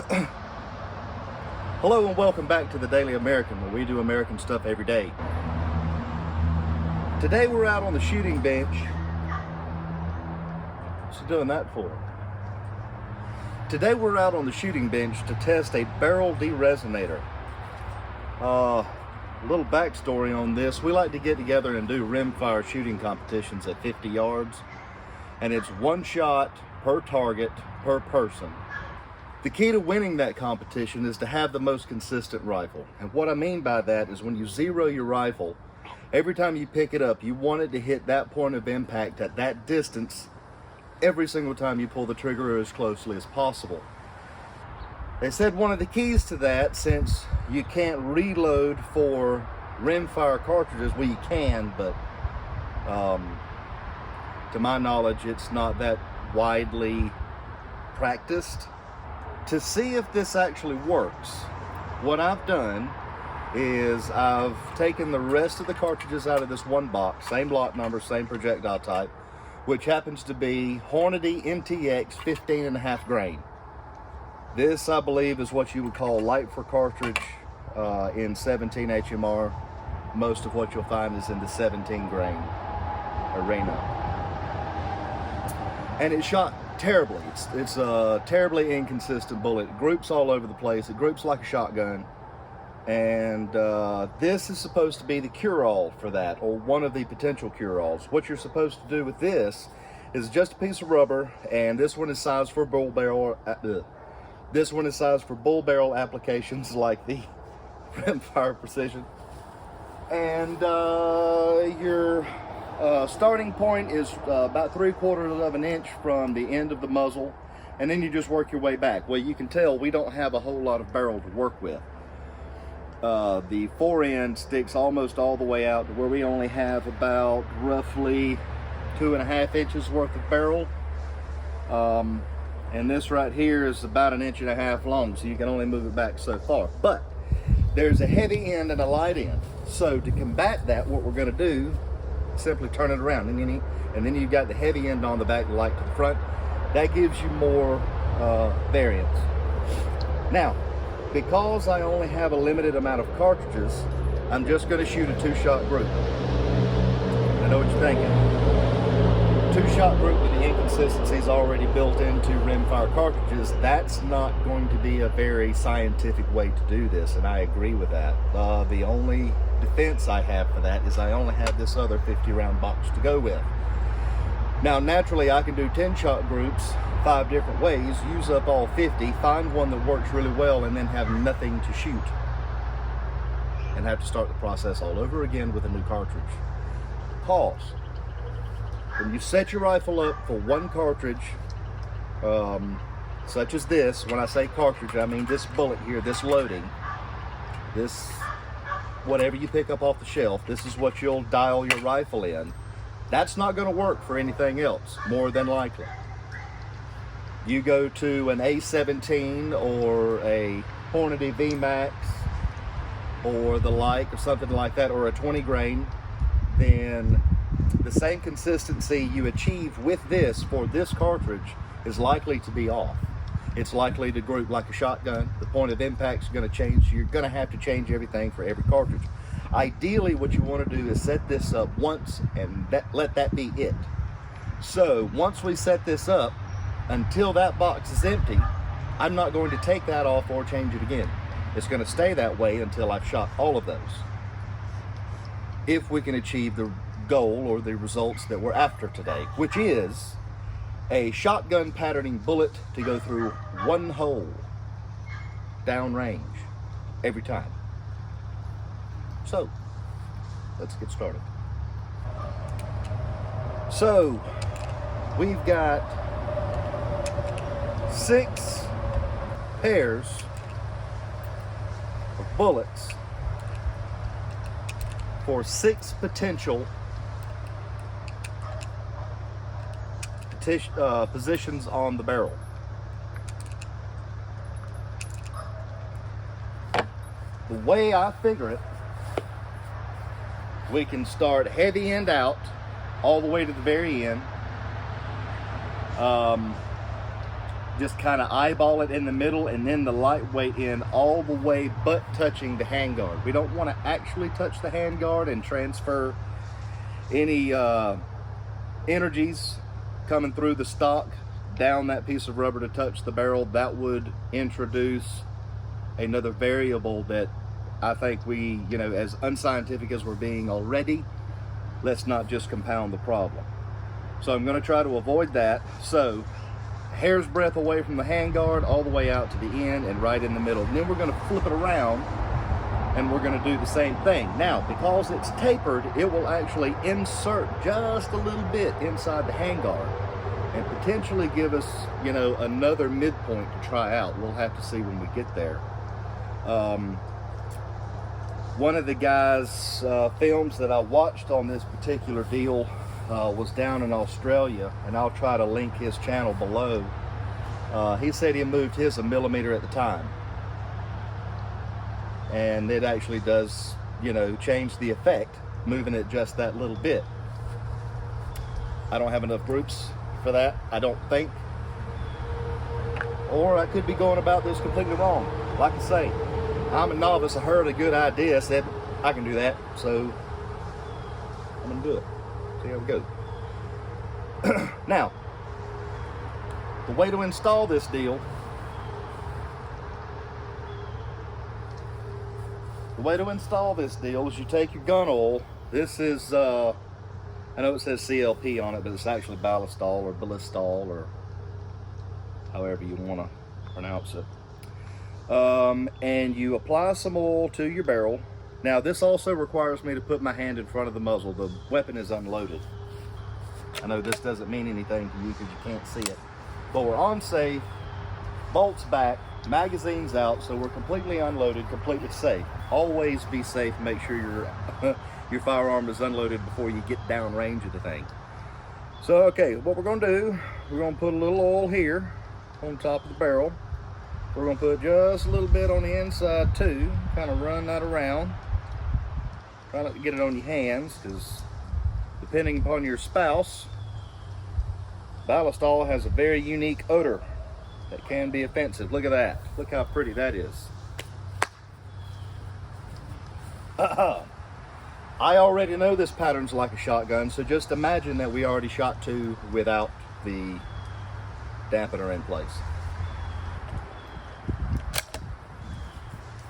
Hello and welcome back to the Daily American, where we do American stuff every day. Today we're out on the shooting bench. What's he doing that for? Today we're out on the shooting bench to test a barrel de-resonator. A little backstory on this. We like to get together and do rimfire shooting competitions at 50 yards. And it's one shot per target per person. The key to winning that competition is to have the most consistent rifle. And what I mean by that is when you zero your rifle, every time you pick it up, you want it to hit that point of impact at that distance every single time you pull the trigger as closely as possible. They said one of the keys to that, since you can't reload for rimfire cartridges, well, you can, but to my knowledge, it's not that widely practiced. To see if this actually works, what I've done is I've taken the rest of the cartridges out of this one box, same lot number, same projectile type, which happens to be Hornady MTX 15.5 grain. This, I believe, is what you would call light for cartridge in 17 HMR. Most of what you'll find is in the 17 grain arena. And it shot terribly. It's a terribly inconsistent bullet. It groups all over the place. It groups like a shotgun. And this is supposed to be the cure-all for that, or one of the potential cure-alls. What you're supposed to do with this is just a piece of rubber, and this one is sized for bull barrel. This one is sized for bull barrel applications like the Rimfire Precision. And your starting point is about 3/4 of an inch from the end of the muzzle, and then you just work your way back. Well, you can tell we don't have a whole lot of barrel to work with. The forend sticks almost all the way out to where we only have about roughly 2.5 inches worth of barrel. And this right here is about 1.5 inches long, so you can only move it back so far. But there's a heavy end and a light end. So to combat that, what we're going to do, simply turn it around, and then you've got the heavy end on the back, the light to the front. That gives you more variance. Now, because I only have a limited amount of cartridges, I'm just going to shoot a 2-shot group. I know what you're thinking. 2-shot group with the inconsistencies already built into rimfire cartridges, that's not going to be a very scientific way to do this, and I agree with that. The only defense I have for that is I only have this other 50-round box to go with. Now, naturally, I can do 10-shot groups 5 different ways, use up all 50, find one that works really well, and then have nothing to shoot, and have to start the process all over again with a new cartridge. Pause. When you set your rifle up for one cartridge, such as this, when I say cartridge, I mean this bullet here, this loading, this, whatever you pick up off the shelf, this is what you'll dial your rifle in. That's not going to work for anything else, more than likely. You go to an A17 or a Hornady VMAX or the like, or something like that, or a 20 grain, then the same consistency you achieve with this for this cartridge is likely to be off. It's likely to group like a shotgun. The point of impact is going to change. You're going to have to change everything for every cartridge. Ideally, what you want to do is set this up once and let that be it. So once we set this up, until that box is empty, I'm not going to take that off or change it again. It's going to stay that way until I've shot all of those. If we can achieve the goal or the results that we're after today, which is a shotgun patterning bullet to go through one hole downrange every time. So let's get started. So we've got 6 pairs of bullets for 6 potential positions on the barrel. The way I figure it, we can start heavy end out all the way to the very end. just kind of eyeball it in the middle, and then the lightweight end all the way but touching the handguard. We don't want to actually touch the handguard and transfer any energies coming through the stock down that piece of rubber to touch the barrel. That would introduce another variable that I think we, you know, as unscientific as we're being already, let's not just compound the problem. So I'm going to try to avoid that. So hair's breadth away from the handguard all the way out to the end and right in the middle. And then we're going to flip it around and we're going to do the same thing. Now, because it's tapered, it will actually insert just a little bit inside the handguard and potentially give us, you know, another midpoint to try out. We'll have to see when we get there. One of the guys' films that I watched on this particular deal was down in Australia, and I'll try to link his channel below. He said he moved his a millimeter at the time, and it actually does, you know, change the effect, moving it just that little bit. I don't have enough groups for that, I don't think, or I could be going about this completely wrong. Like I say, I'm a novice. I heard a good idea, said I can do that, so I'm gonna do it. See how we go. Now, the way to install this deal, is you take your gun oil. This is, I know it says CLP on it, but it's actually Ballistol or Ballistol or however you want to pronounce it. And you apply some oil to your barrel. Now, this also requires me to put my hand in front of the muzzle. The weapon is unloaded. I know this doesn't mean anything to you because you can't see it, but we're on safe, bolts back, magazines out, so we're completely unloaded, completely safe. Always be safe. Make sure your firearm is unloaded before you get down range of the thing. So, okay, what we're going to do, we're going to put a little oil here on top of the barrel. We're going to put just a little bit on the inside too, kind of run that around. Try not to get it on your hands, because depending upon your spouse, Ballistol has a very unique odor that can be offensive. Look at that. Look how pretty that is. I already know this pattern's like a shotgun, so just imagine that we already shot two without the dampener in place.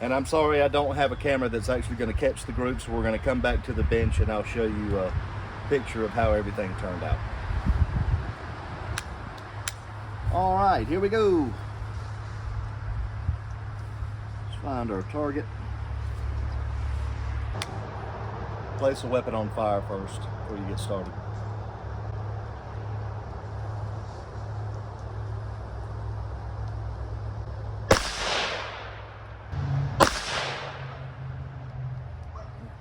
And I'm sorry I don't have a camera that's actually going to catch the group, so we're going to come back to the bench and I'll show you a picture of how everything turned out. All right, here we go. Let's find our target. Place the weapon on fire first before you get started.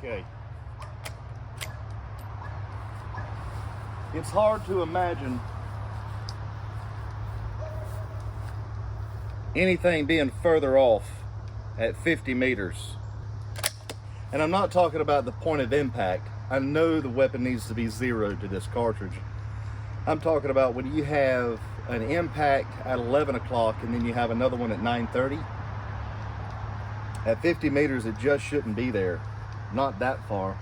Okay. It's hard to imagine anything being further off at 50 meters. And I'm not talking about the point of impact. I know the weapon needs to be zeroed to this cartridge. I'm talking about when you have an impact at 11 o'clock and then you have another one at 9:30. At 50 meters, it just shouldn't be there. Not that far.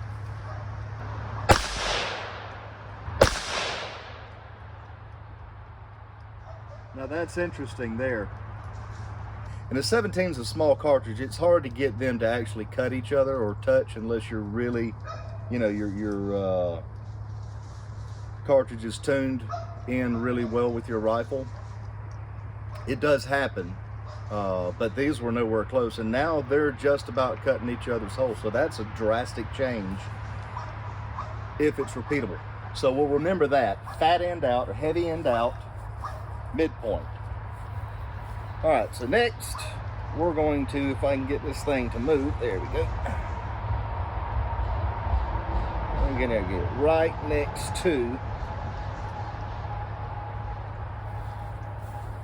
Now that's interesting there. And the 17's a small cartridge. It's hard to get them to actually cut each other or touch unless you're really, you know, your cartridge is tuned in really well with your rifle. It does happen, but these were nowhere close. And now they're just about cutting each other's holes. So that's a drastic change if it's repeatable. So we'll remember that. Fat end out or heavy end out, midpoint. All right, so next we're going to, if I can get this thing to move, there we go. I'm gonna get it right next to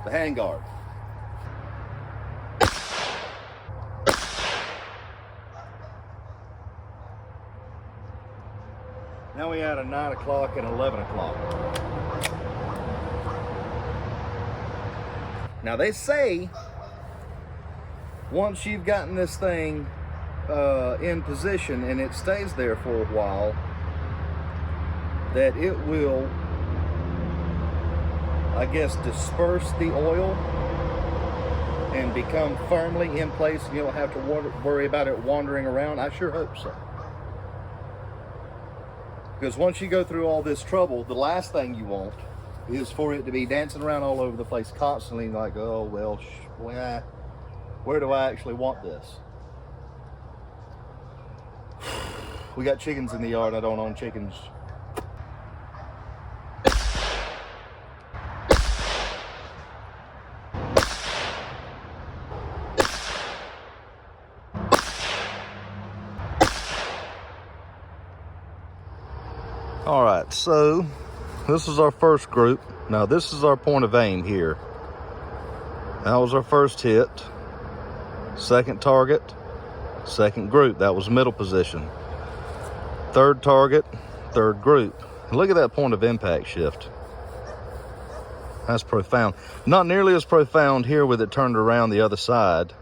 the handguard. Now we add a 9 o'clock and 11 o'clock. Now they say once you've gotten this thing in position and it stays there for a while, that it will, I guess, disperse the oil and become firmly in place, and you don't have to worry about it wandering around. I sure hope so. Because once you go through all this trouble, the last thing you want is for it to be dancing around all over the place constantly, like, oh, well, where do I actually want this? We got chickens in the yard. I don't own chickens. All right, so this is our first group. Now this is our point of aim here. That was our first hit. Second target, second group. That was middle position. Third target, third group. And look at that point of impact shift. That's profound. Not nearly as profound here with it turned around the other side.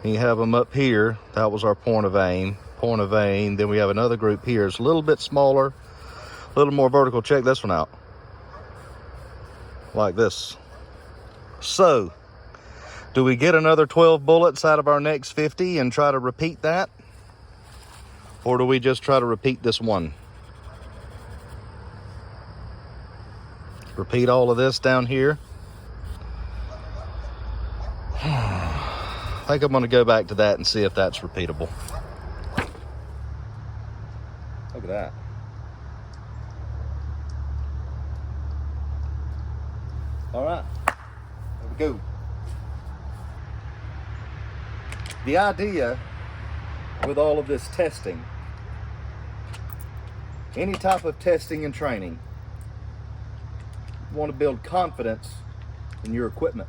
You have them up here. That was our point of aim. Point of aim. Then we have another group here. It's a little bit smaller, a little more vertical. Check this one out. Like this. So, do we get another 12 bullets out of our next 50 and try to repeat that? Or do we just try to repeat this one? Repeat all of this down here. I think I'm going to go back to that and see if that's repeatable. Look at that. All right, there we go. The idea with all of this testing, any type of testing and training, you want to build confidence in your equipment.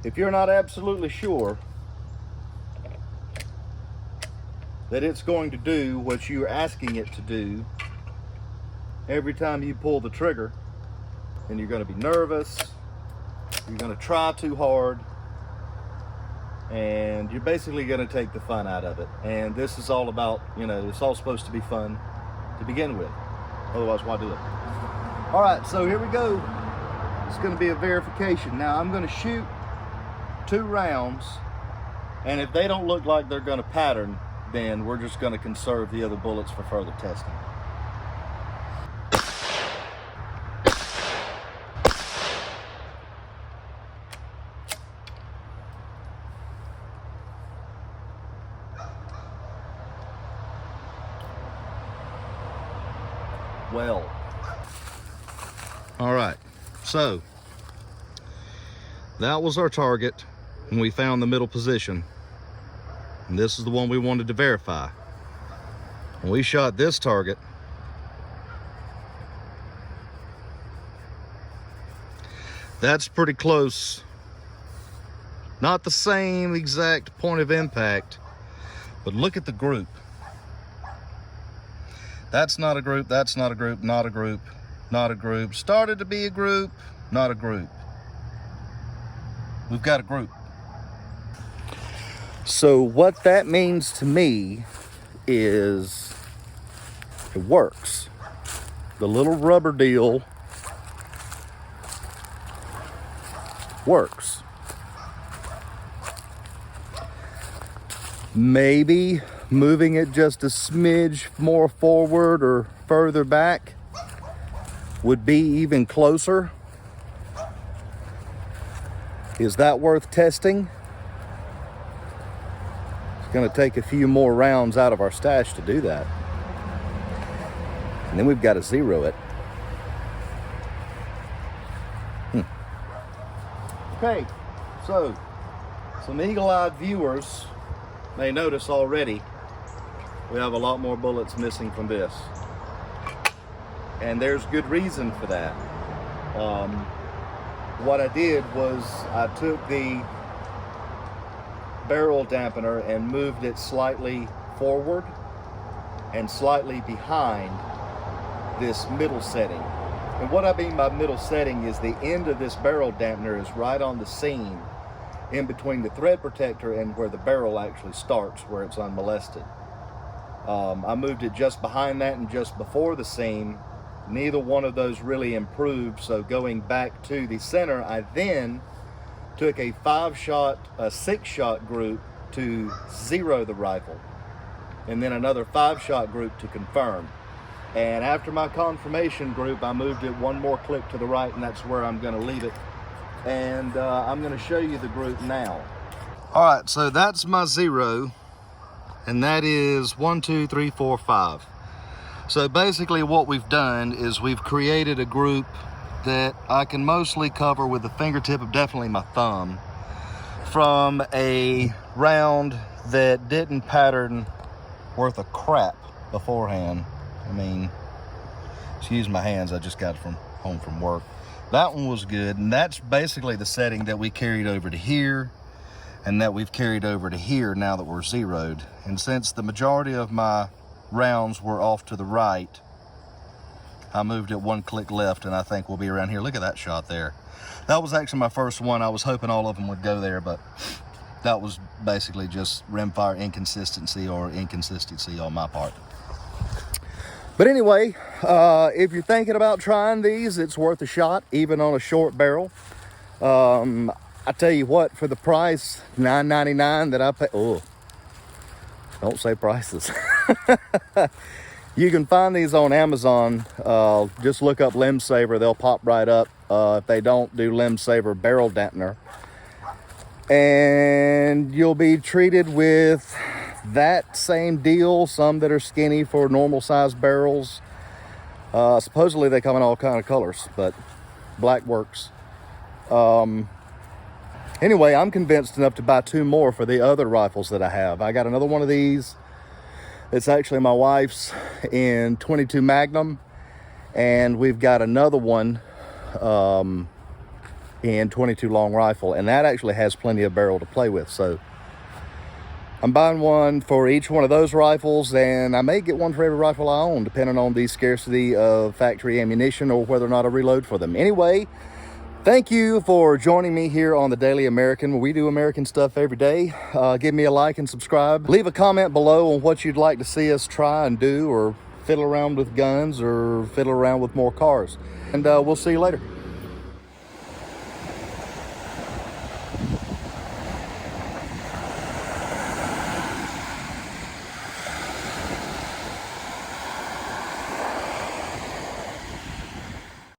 If you're not absolutely sure that it's going to do what you're asking it to do every time you pull the trigger, then you're going to be nervous, you're going to try too hard, and you're basically going to take the fun out of it. And this is all about, you know, it's all supposed to be fun to begin with. Otherwise, why do it? All right, so here we go. It's going to be a verification. Now, I'm going to shoot 2 rounds, and if they don't look like they're going to pattern, then we're just going to conserve the other bullets for further testing. Well, all right, so that was our target when we found the middle position, and this is the one we wanted to verify. When we shot this target, that's pretty close. Not the same exact point of impact, but look at the group. That's not a group, that's not a group, not a group, not a group. Started to be a group, not a group. We've got a group. So what that means to me is it works. The little rubber deal works. Maybe moving it just a smidge more forward or further back would be even closer. Is that worth testing? It's going to take a few more rounds out of our stash to do that. And then we've got to zero it. Okay, so some eagle-eyed viewers may notice already we have a lot more bullets missing from this. And there's good reason for that. What I did was I took the barrel dampener and moved it slightly forward and slightly behind this middle setting. And what I mean by middle setting is the end of this barrel dampener is right on the seam in between the thread protector and where the barrel actually starts, where it's unmolested. I moved it just behind that and just before the seam. Neither one of those really improved, so going back to the center, I then took a 6-shot group to zero the rifle, and then another 5-shot group to confirm. And after my confirmation group, I moved it one more click to the right, and that's where I'm gonna leave it. And I'm gonna show you the group now. All right, so that's my zero, and that is 1, 2, 3, 4, 5. So basically what we've done is we've created a group that I can mostly cover with the fingertip of definitely my thumb from a round that didn't pattern worth a crap beforehand. I mean, excuse my hands, I just got from home from work. That one was good, and that's basically the setting that we carried over to here and that we've carried over to here now that we're zeroed. And since the majority of my rounds were off to the right, I moved it one click left, and I think we'll be around here. Look at that shot there. That was actually my first one. I was hoping all of them would go there, but that was basically just rimfire inconsistency on my part. But anyway, if you're thinking about trying these, it's worth a shot, even on a short barrel. I tell you what, for the price, $9.99 that I pay, oh, don't say prices. You can find these on Amazon. Just look up Limbsaver, they'll pop right up. If they don't, do Limbsaver Barrel Dampener. And you'll be treated with that same deal, some that are skinny for normal size barrels. Supposedly they come in all kind of colors, but black works. Anyway, I'm convinced enough to buy 2 more for the other rifles that I have. I got another one of these. It's actually my wife's in 22 Magnum, and we've got another one in 22 long rifle, and that actually has plenty of barrel to play with. So I'm buying one for each one of those rifles, and I may get one for every rifle I own, depending on the scarcity of factory ammunition or whether or not I reload for them. Anyway, thank you for joining me here on the Daily American, where we do American stuff every day. Give me a like and subscribe. Leave a comment below on what you'd like to see us try and do, or fiddle around with guns, or fiddle around with more cars. And we'll see you later.